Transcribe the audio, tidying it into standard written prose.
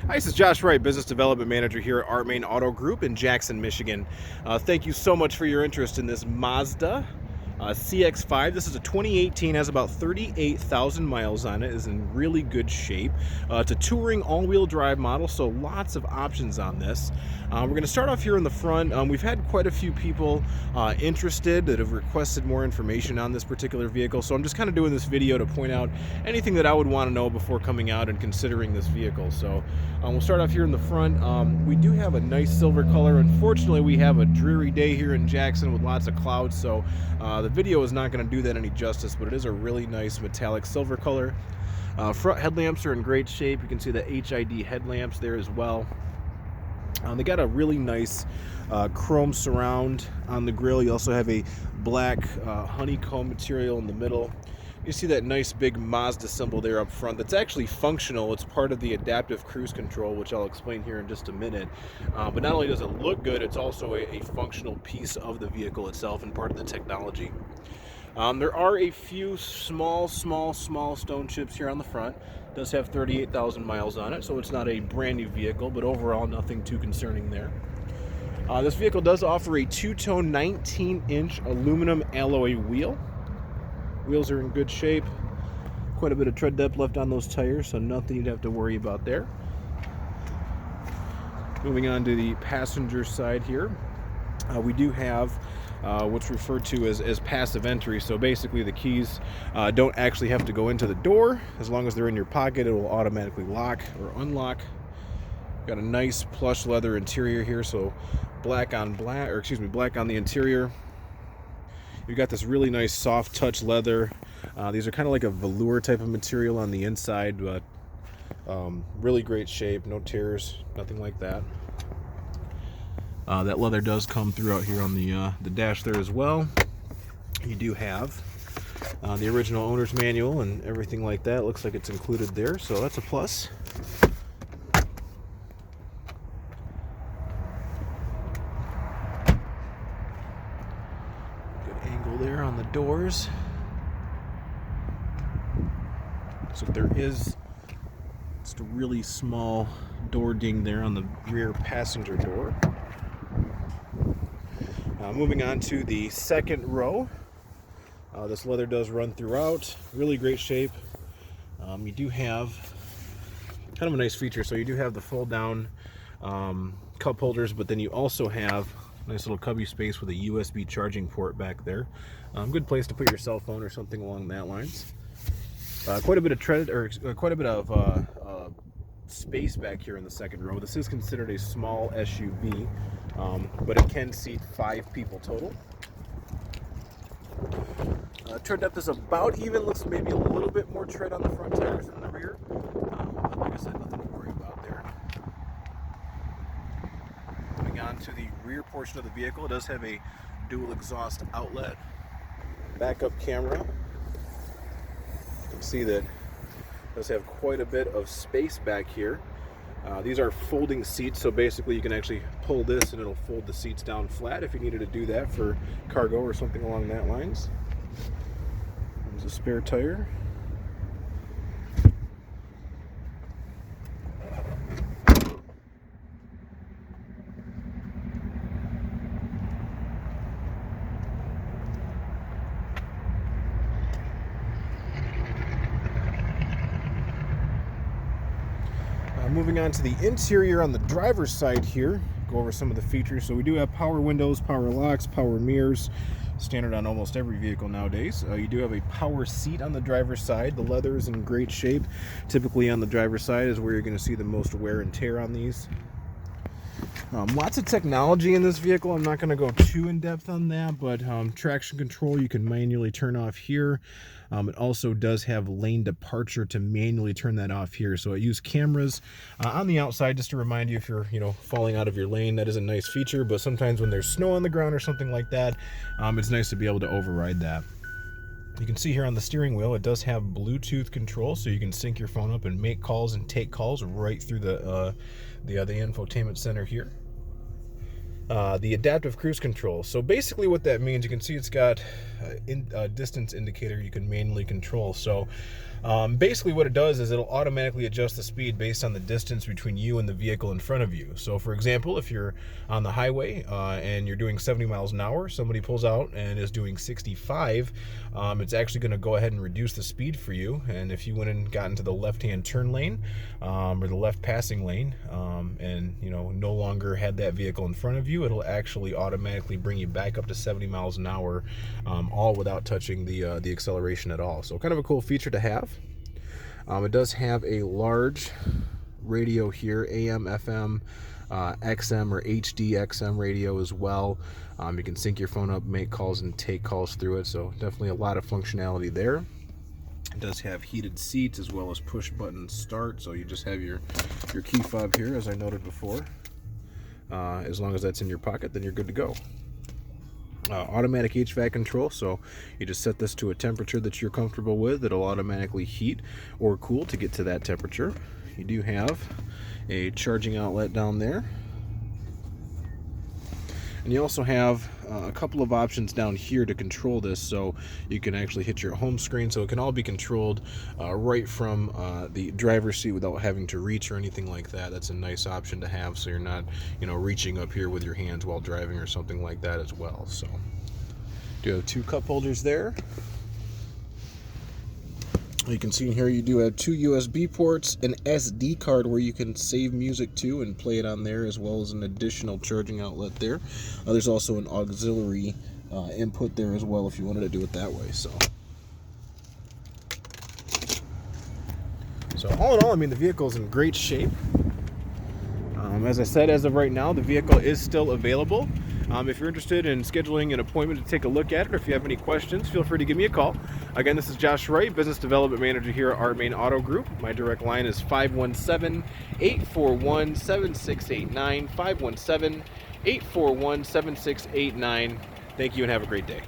Hi, this is Josh Wright, Business Development Manager here at Our Main Auto Group in Jackson, Michigan. Thank you so much for your interest in this Mazda CX-5. This is a 2018, has about 38,000 miles on it, is in really good shape. It's a touring all-wheel drive model, so lots of options on this. We're going to start off here in the front. We've had quite a few people interested that have requested more information on this particular vehicle, so I'm just kind of doing this video to point out anything that I would want to know before coming out and considering this vehicle. So we'll start off here in the front. We do have a nice silver color. Unfortunately, we have a dreary day here in Jackson with lots of clouds, so the video is not going to do that any justice, but it is a really nice metallic silver color. Front headlamps are in great shape. You can see the HID headlamps there as well. They got a really nice chrome surround on the grille. You also have a black honeycomb material in the middle. You see that nice big Mazda symbol there up front that's actually functional. It's part of the adaptive cruise control, which I'll explain here in just a minute. But not only does it look good, it's also a functional piece of the vehicle itself and part of the technology. There are a few small stone chips here on the front. It does have 38,000 miles on it, so it's not a brand new vehicle, but overall nothing too concerning there. This vehicle does offer a two-tone 19-inch aluminum alloy wheel. Wheels are in good shape. Quite a bit of tread depth left on those tires, so nothing you'd have to worry about there. Moving on to the passenger side here, we do have what's referred to as passive entry. So basically the keys don't actually have to go into the door. As long as they're in your pocket, it will automatically lock or unlock. Got a nice plush leather interior here, so black on the interior. You've got this really nice soft touch leather. These are kind of like a velour type of material on the inside, but really great shape, no tears, nothing like that. That leather does come throughout here on the dash there as well. You do have the original owner's manual and everything like that. Looks like it's included there, so that's a plus. There on the doors. So there is just a really small door ding there on the rear passenger door. Moving on to the second row. This leather does run throughout. Really great shape. You do have kind of a nice feature. So you do have the fold down cup holders, but then you also have nice little cubby space with a USB charging port back there. Good place to put your cell phone or something along that lines. Quite a bit of tread, or quite a bit of space back here in the second row. This is considered a small SUV, but it can seat 5 people total. Tread depth is about even. Looks maybe a little bit more tread on the front tires than the rear, but like I said, nothing to worry about there. Moving on to the rear portion of the vehicle, it does have a dual exhaust outlet, backup camera. You can see that it does have quite a bit of space back here. These are folding seats, so basically you can actually pull this and it'll fold the seats down flat if you needed to do that for cargo or something along that lines. There's a spare tire. Moving on to the interior on the driver's side here, go over some of the features. So we do have power windows, power locks, power mirrors, standard on almost every vehicle nowadays. You do have a power seat on the driver's side. The leather is in great shape. Typically on the driver's side is where you're going to see the most wear and tear on these. Lots of technology in this vehicle. I'm not going to go too in depth on that, but traction control you can manually turn off here. It also does have lane departure to manually turn that off here. So it uses cameras on the outside just to remind you if you're falling out of your lane. That is a nice feature, but sometimes when there's snow on the ground or something like that, it's nice to be able to override that. You can see here on the steering wheel, it does have Bluetooth control, so you can sync your phone up and make calls and take calls right through the infotainment center here. The adaptive cruise control. So basically what that means, you can see it's got a distance indicator you can manually control. So Basically what it does is it'll automatically adjust the speed based on the distance between you and the vehicle in front of you. So for example, if you're on the highway and you're doing 70 miles an hour, somebody pulls out and is doing 65, it's actually going to go ahead and reduce the speed for you. And if you went and got into the left-hand turn lane or the left passing lane and no longer had that vehicle in front of you, it'll actually automatically bring you back up to 70 miles an hour, all without touching the acceleration at all. So kind of a cool feature to have. It does have a large radio here, AM, FM, XM or HD XM radio as well. You can sync your phone up, make calls, and take calls through it, so definitely a lot of functionality there. It does have heated seats as well as push button start, so you just have your key fob here, as I noted before. As long as that's in your pocket, then you're good to go. Automatic HVAC control, so you just set this to a temperature that you're comfortable with. It'll automatically heat or cool to get to that temperature. You do have a charging outlet down there, and you also have a couple of options down here to control this, so you can actually hit your home screen, so it can all be controlled right from the driver's seat without having to reach or anything like that. That's a nice option to have, so you're not reaching up here with your hands while driving or something like that as well. So do have two cup holders there. You can see in here you do have two USB ports, an SD card where you can save music to and play it on there, as well as an additional charging outlet there. There's also an auxiliary input there as well if you wanted to do it that way. So all in all, I mean, the vehicle's in great shape. As I said, as of right now, the vehicle is still available. If you're interested in scheduling an appointment to take a look at it, or if you have any questions, feel free to give me a call. Again, this is Josh Wright, Business Development Manager here at Moehn Auto Group. My direct line is 517-841-7689, 517-841-7689. Thank you and have a great day.